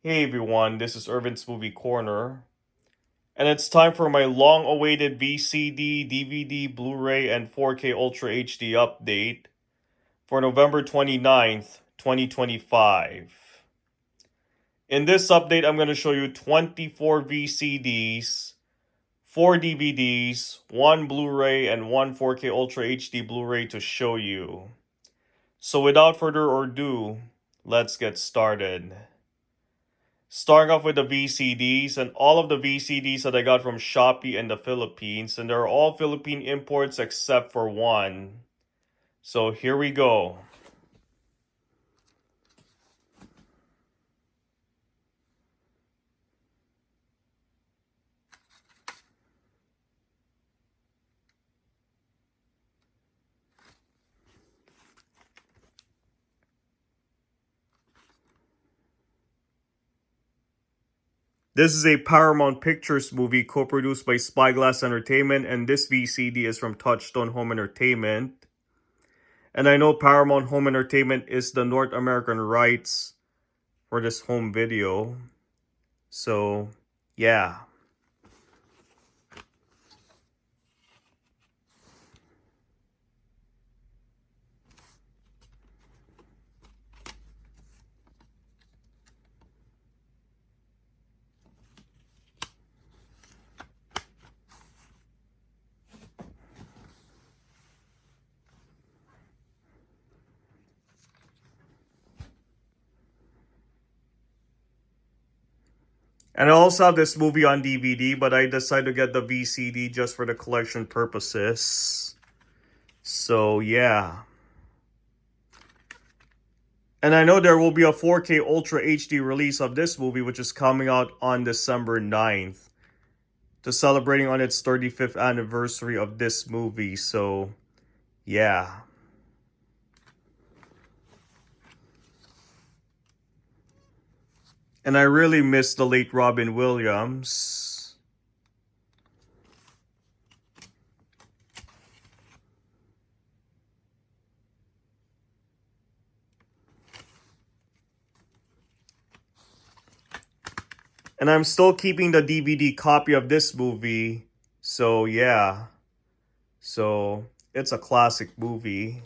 Hey everyone, this is Irvin's Movie Corner, and it's time for my long-awaited VCD, DVD, Blu-ray, and 4K Ultra HD update for November 29th, 2025. In this update, I'm going to show you 24 VCDs, 4 DVDs, 1 Blu-ray, and 1 4K Ultra HD Blu-ray to show you. So without further ado, let's get started. Starting off with the VCDs, and all of the VCDs that I got from Shopee in the Philippines, and they're all Philippine imports except for one. So here we go. This is a Paramount Pictures movie co-produced by Spyglass Entertainment, and this VCD is from Touchstone Home Entertainment. And I know Paramount Home Entertainment is the North American rights for this home video. So, yeah. And I also have this movie on DVD, but I decided to get the VCD just for the collection purposes. So, yeah. And I know there will be a 4K Ultra HD release of this movie, which is coming out on December 9th, to celebrating on its 35th anniversary of this movie. So, yeah. And I really miss the late Robin Williams. And I'm still keeping the DVD copy of this movie. So, yeah. So, it's a classic movie.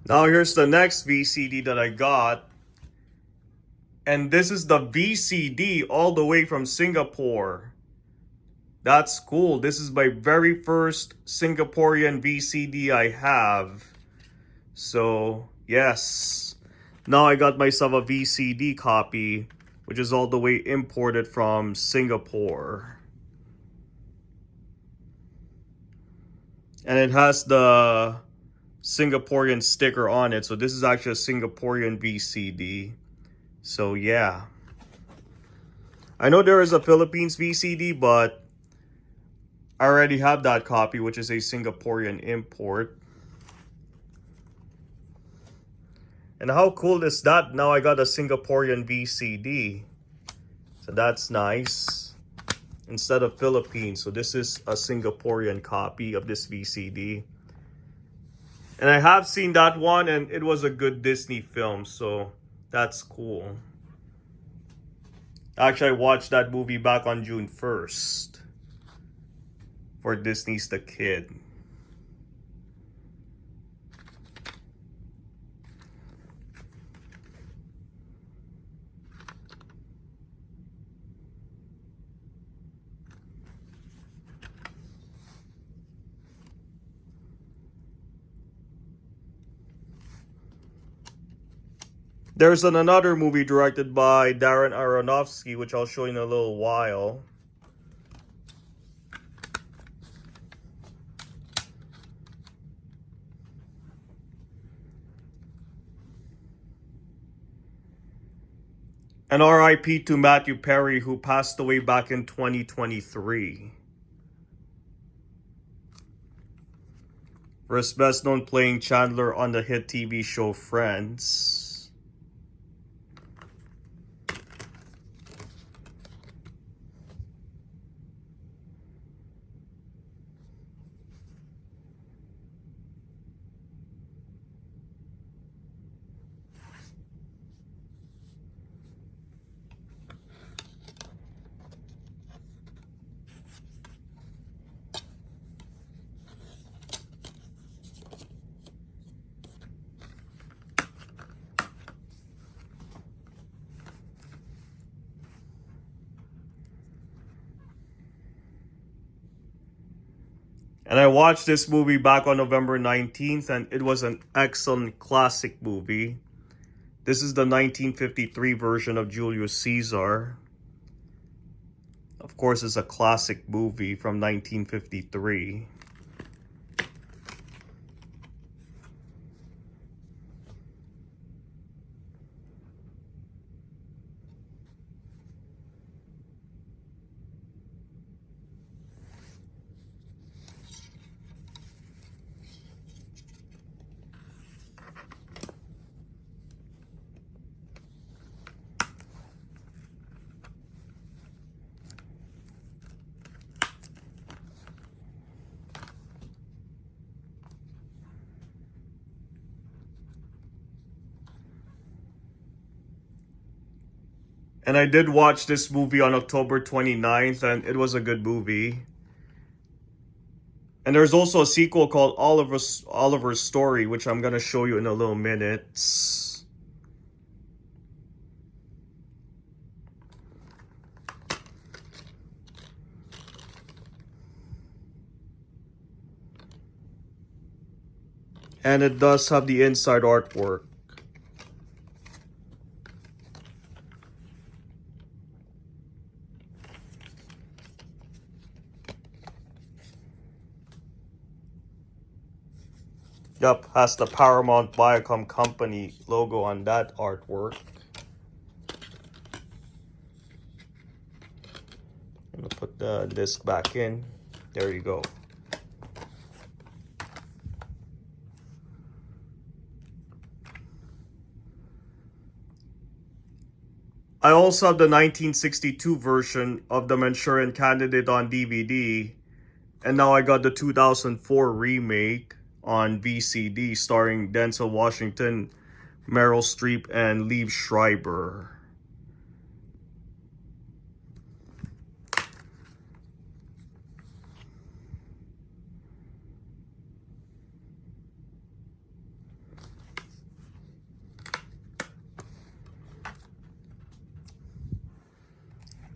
Now here's the next VCD that I got. And this is the VCD all the way from Singapore. That's cool. This is my very first Singaporean VCD I have. So, yes. Now I got myself a VCD copy, which is all the way imported from Singapore. And it has the Singaporean sticker on it. So this is actually a Singaporean VCD. So yeah. I know there is a Philippines VCD, but I already have that copy, which is a Singaporean import. And how cool is that? Now I got a Singaporean VCD. So that's nice. Instead of Philippines. So this is a Singaporean copy of this VCD. And I have seen that one, and it was a good Disney film. So that's cool. Actually, I watched that movie back on June 1st. For Disney's The Kid. There's another movie directed by Darren Aronofsky, which I'll show you in a little while. And RIP to Matthew Perry, who passed away back in 2023. For his best known playing Chandler on the hit TV show Friends. And I watched this movie back on November 19th, and it was an excellent classic movie. This is the 1953 version of Julius Caesar. Of course, it's a classic movie from 1953. And I did watch this movie on October 29th, and it was a good movie. And there's also a sequel called Oliver's Story, which I'm going to show you in a little minute. And it does have the inside artwork. Yup, has the Paramount Viacom Company logo on that artwork. I'm gonna put the disc back in. There you go. I also have the 1962 version of the Manchurian Candidate on DVD. And now I got the 2004 remake on VCD starring Denzel Washington, Meryl Streep, and Liev Schreiber.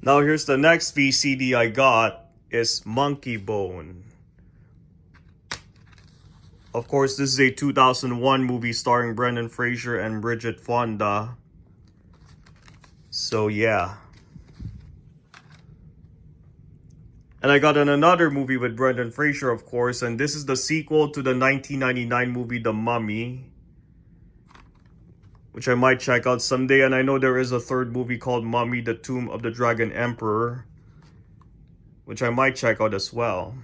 Now here's the next VCD I got is Monkeybone. Of course, this is a 2001 movie starring Brendan Fraser and Bridget Fonda. So yeah. And I got another movie with Brendan Fraser, of course, and this is the sequel to the 1999 movie The Mummy, which I might check out someday. And I know there is a third movie called Mummy, The Tomb of the Dragon Emperor, which I might check out as well.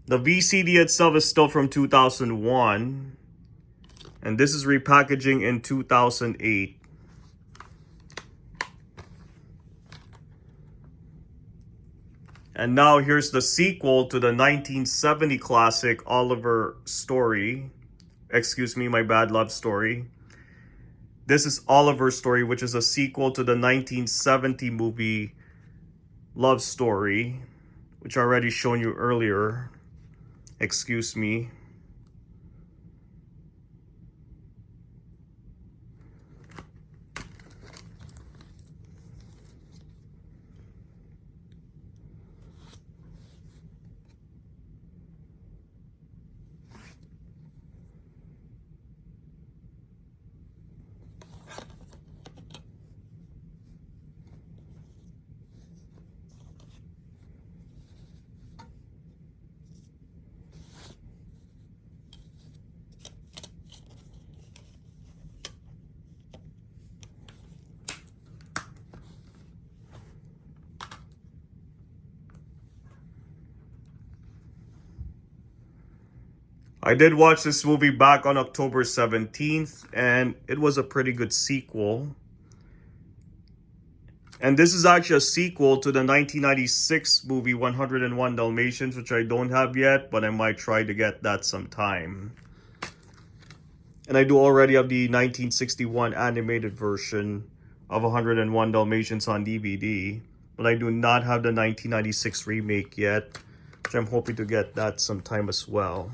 The VCD itself is still from 2001, and this is repackaging in 2008. And now here's the sequel to the 1970 classic Oliver Story. Excuse me, my bad, Love Story. This is Oliver's Story, which is a sequel to the 1970 movie Love Story, which I already shown you earlier. Excuse me. I did watch this movie back on October 17th, and it was a pretty good sequel. And this is actually a sequel to the 1996 movie 101 Dalmatians, which I don't have yet, but I might try to get that sometime. And I do already have the 1961 animated version of 101 Dalmatians on DVD, but I do not have the 1996 remake yet, which I'm hoping to get that sometime as well.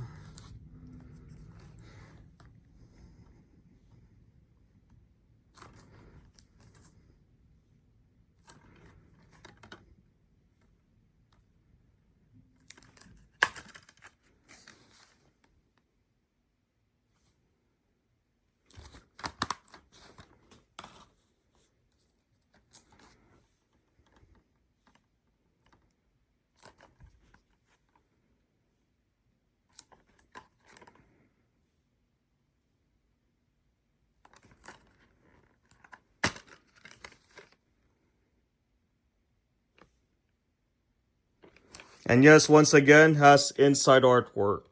And yes, once again, has inside artwork.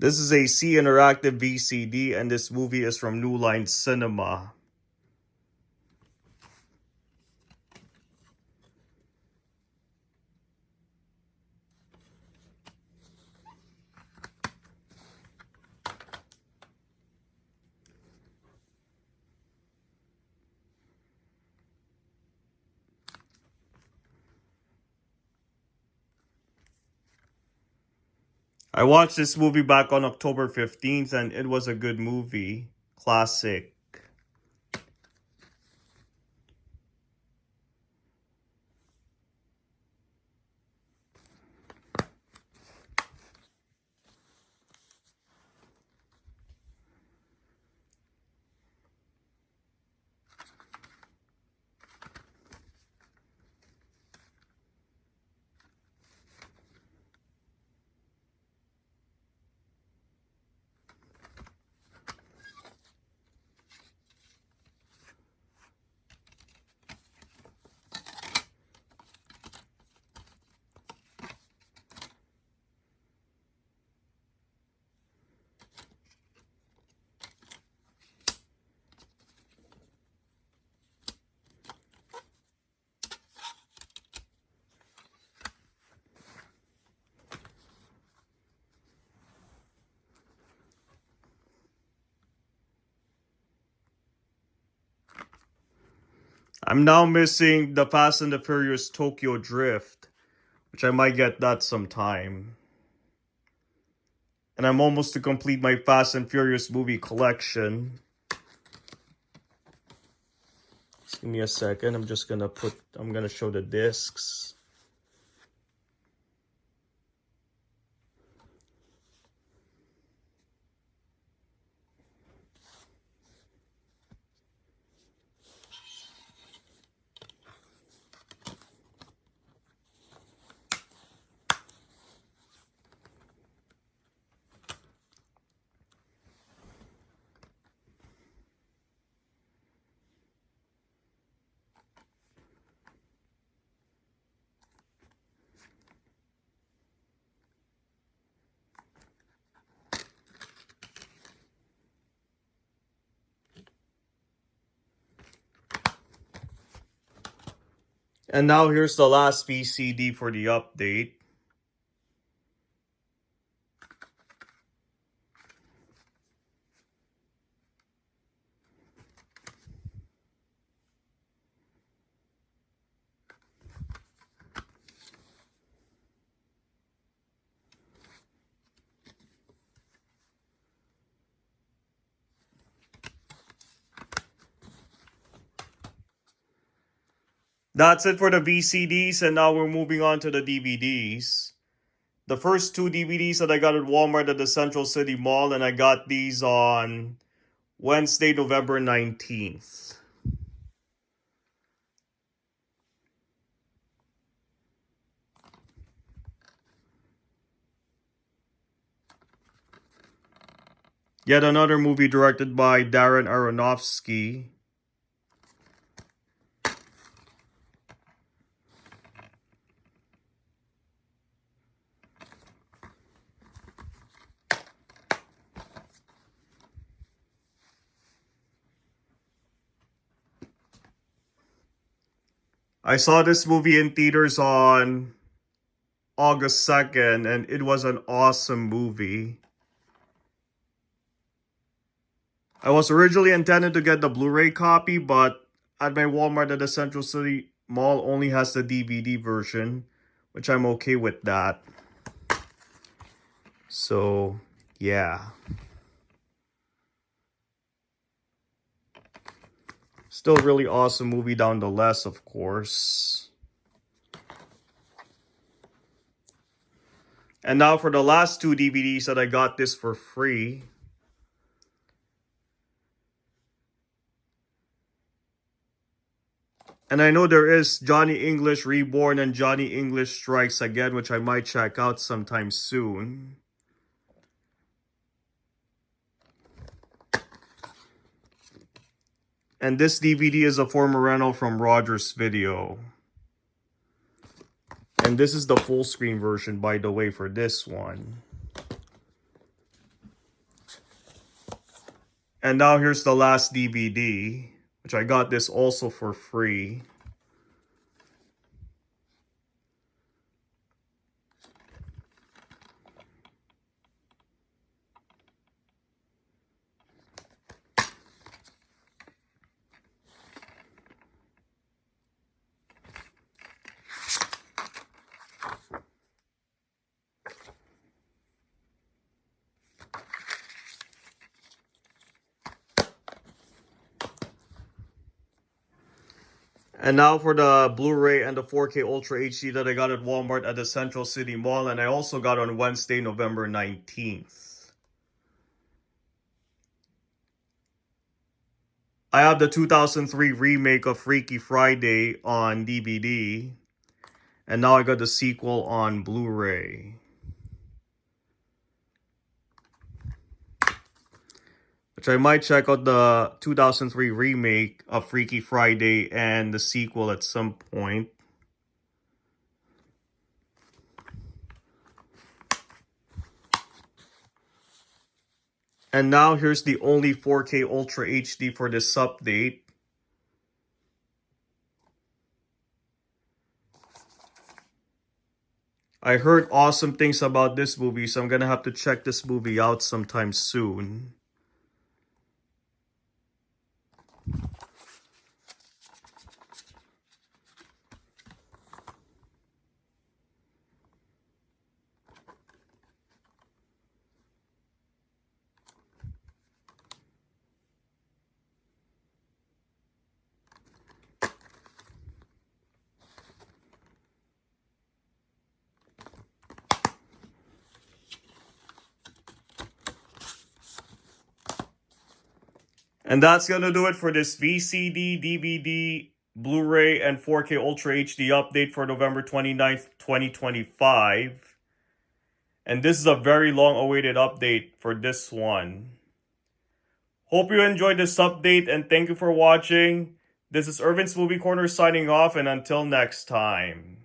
This is a C Interactive VCD, and this movie is from New Line Cinema. I watched this movie back on October 15th, and it was a good movie. Classic. I'm now missing the Fast and the Furious Tokyo Drift, which I might get that sometime. And I'm almost to complete my Fast and Furious movie collection. Just give me a second. I'm gonna show the discs. And now here's the last VCD for the update. That's it for the VCDs, and now we're moving on to the DVDs. The first two DVDs that I got at Walmart at the Central City Mall, and I got these on Wednesday, November 19th. Yet another movie directed by Darren Aronofsky. I saw this movie in theaters on August 2nd, and it was an awesome movie. I was originally intended to get the Blu-ray copy, but at my Walmart at the Central City Mall only has the DVD version, which I'm okay with that. So, yeah. Still a really awesome movie nonetheless, of course. And now for the last two DVDs that I got this for free. And I know there is Johnny English Reborn and Johnny English Strikes Again, which I might check out sometime soon. And this DVD is a former rental from Rogers Video. And this is the full screen version, by the way, for this one. And now here's the last DVD, which I got this also for free. And now for the Blu-ray and the 4K Ultra HD that I got at Walmart at the Central City Mall, and I also got on Wednesday, November 19th. I have the 2003 remake of Freaky Friday on DVD, and now I got the sequel on Blu-ray. Which I might check out the 2003 remake of Freaky Friday and the sequel at some point. And now here's the only 4K Ultra HD for this update. I heard awesome things about this movie, so I'm gonna have to check this movie out sometime soon. And that's gonna do it for this VCD, DVD, Blu-ray, and 4K Ultra HD update for November 29th, 2025. And this is a very long-awaited update for this one. Hope you enjoyed this update and thank you for watching. This is Irvin's Movie Corner signing off, and until next time.